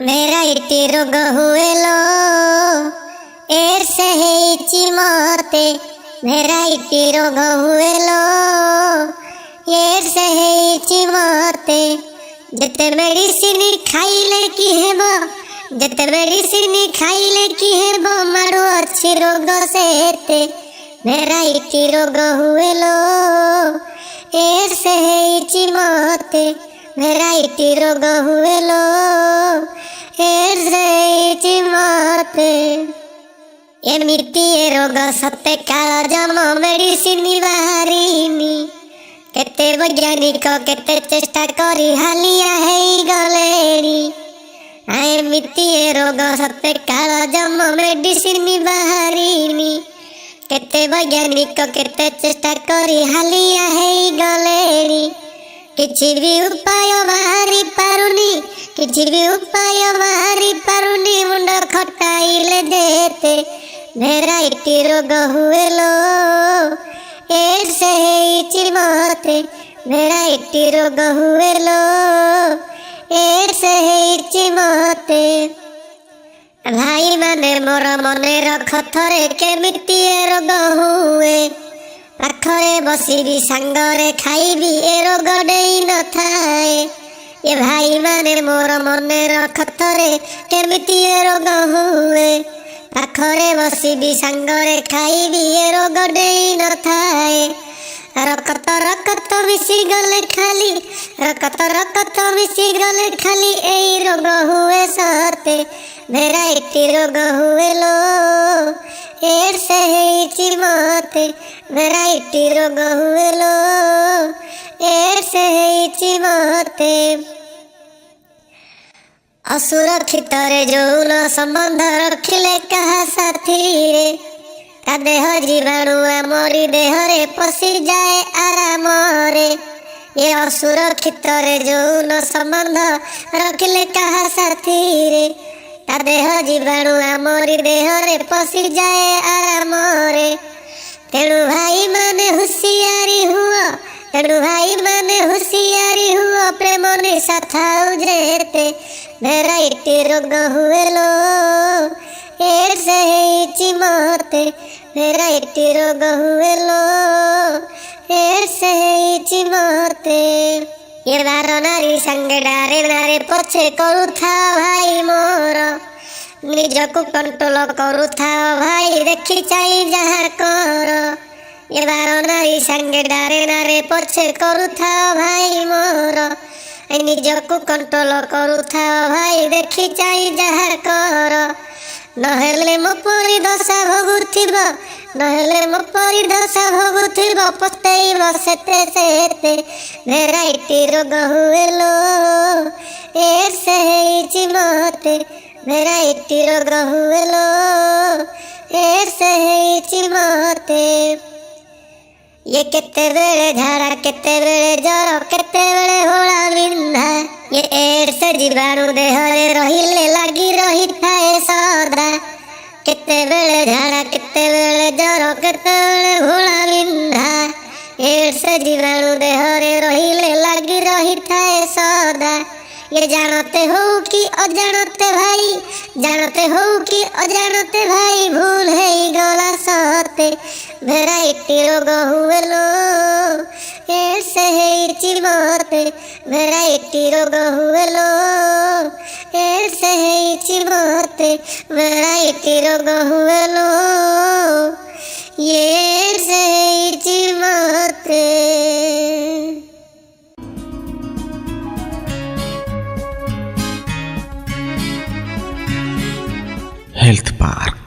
Variety রোগ হুয়েলো এর সেহেইচি মতে ভেরাইটি রোগ হুয়েলো এর সেহেইচি মতে যেতে মেডিসিন খাইলে কি হেব যেতে মেডিসিন খাইলে কি হেব মারু ଅଛି রোগ সেতে ভেরাইটি রোগ হুয়েলো এর সেহেইচি মতে ভেরাইটি রোগ হুয়েলো এর সেহেইচি মতে এমিতি রোগ সতে কাল জন্ম মেডিসিন বাহারিনি কেতে বৈজ্ঞানিক কেতে চেষ্টা করি হালিয়া হেই গলেনি এমিতি রোগ সতে কাল জন্ম মেডিসিন বাহারিনি কেতে বৈজ্ঞানিক কেতে চেষ্টা করি হালিয়া হেই গলেনি କିଛି ବି ଉପାୟ ବାହାରି ପାରୁନି କିଛି ବି ଉପାୟ ବାହାରି ପାରୁନି ମୁଣ୍ଡ ଖଟାଇଲେ ଯେତେ ଭେରାଇଟି ରୋଗ ହୁଏଲୋ ଏଡସ୍ ହେଇଛି ମତେ ଭେରାଇଟି ରୋଗ ହୁଏଲୋ ଏଡସ୍ ହେଇଛି ମତେ ଭାଇମାନେ ମୋର ମନେ ରଖ ଥରେ କେମିତି ରୋଗ ହୁଏ ପାଖରେ ବସିବି ସାଙ୍ଗରେ ଖାଇବି ଏ ରୋଗ ଡେଇ ନଥାଏ ଏ ଭାଇମାନେ ମୋର ମନେ ରଖ ଥରେ କେମିତି ଏ ରୋଗ ହୁଏ ପାଖରେ ବସିବି ସାଙ୍ଗରେ ଖାଇବି ଏ ରୋଗ ଡେଇ ନଥାଏ ରକତ ମିଶିଗଲେ ଖାଲି ରକତ ମିଶିଗଲେ ଖାଲି ଏଇ ରୋଗ ହୁଏ ସତେ ଭେରାଇଟି ରୋଗ ହୁଏଲୋ ଏଡସ୍ ହେଇଛି ମତେ ଭେରାଇଟି ରୋଗ ହୁଏଲୋ ଏଡସ୍ ହେଇଛି ମତେ ଅସୁରକ୍ଷିତରେ ଯୌନ ସମ୍ବନ୍ଧ ରଖିଲେ କାହା ସାଥିରେ ତା ଦେହ ଜୀବାଣୁ ଆମରି ଦେହରେ ପଶିଯାଏ ଆରାମରେ ଏ ଅସୁରକ୍ଷିତରେ ଯୌନ ସମ୍ବନ୍ଧ ରଖିଲେ କାହା ସାଥିରେ ତା ଦେହ ଜୀବାଣୁ ଆମରି ଦେହରେ ପଶିଯାଏ ଆରାମରେ ତେଣୁ ଭାଇମାନେ ହୁସିଆରି ହୁଅ ତେଣୁ ଭାଇମାନେ ହୁସିଆରି ହୁଅ ପ୍ରେମ ନିଶା ଥାଉ ଯେତେ ଭେରାଇଟି ରୋଗ ହୁଏଲୋ ଏଡସ୍ ହେଇଛି ମତେ ଭେରାଇଟି ରୋଗ ହୁଏଲୋ ଏଡସ୍ ହେଇଛି ମତେ ଏ ବାର ନାରୀ ସାଙ୍ଗେ ଡାରେ ନାରେ ପଛେ କରୁଥାଅ ଭାଇ ମୋର ନିଜକୁ କଣ୍ଟ୍ରୋଲ କରୁଥାଅ ଭାଇ ଦେଖି ଚାହିଁ ଯାହା କର ଏ ବାର ନାରୀ ସାଙ୍ଗେ ଡାରେ ନାରେ ପଛେ କରୁଥାଅ ଭାଇ ମୋର ନିଜକୁ କଣ୍ଟ୍ରୋଲ କରୁଥାଅ ଭାଇ ଦେଖି ଚାହିଁ ଯାହା କର ନହେଲେ ମୋ ପରି ଦଶା ଭୋଗୁଥିବ ନହେଲେ ମୋ ପରି ଦଶା ଭୋଗୁଥିବ ପସ୍ତେଇବ ସେତେ ସେତେ ଭେରାଇଟି ରୋଗ ହୁଏଲୋ ଏଡସ୍ ହେଇଛି ମତେ ଭେରାଇଟି ରୋଗ ହୁଏଲୋ ଏଡସ୍ ହେଇଛି ମତେ ये କେତେବେଳେ ଝାଡ଼ା କେତେବେଳେ ଜ୍ୱର କେତେବେଳେ ଘୋଳା ବିନ୍ଧା ये ଏଡସ୍ ଜୀବାଣୁ ଦେହରେ ରହିଲେ ଲାଗି ରହିଥାଏ ସଦା କେତେବେଳେ ଝାଡ଼ା କେତେବେଳେ ଜ୍ୱର କେତେବେଳେ ଘୋଳା ବିନ୍ଧା ଏଡସ୍ ଜୀବାଣୁ ଦେହରେ ରହିଲେ ଲାଗି ରହିଥାଏ ସଦା ये जानते हो कि अजानते भाई जानते हो कि अजानते भाई भूल है गला सते भेराइटी रोग हुएलो एडस ହେଇଛି ମତେ ଭେରାଇଟି ରୋଗ ହୁଏଲୋ ଏଡସ୍ ହେଇଛି ମତେ ଭେରାଇଟି ରୋଗ ହୁଏଲୋ ଏଡସ୍ ହେଇଛି ମତେ। Health park.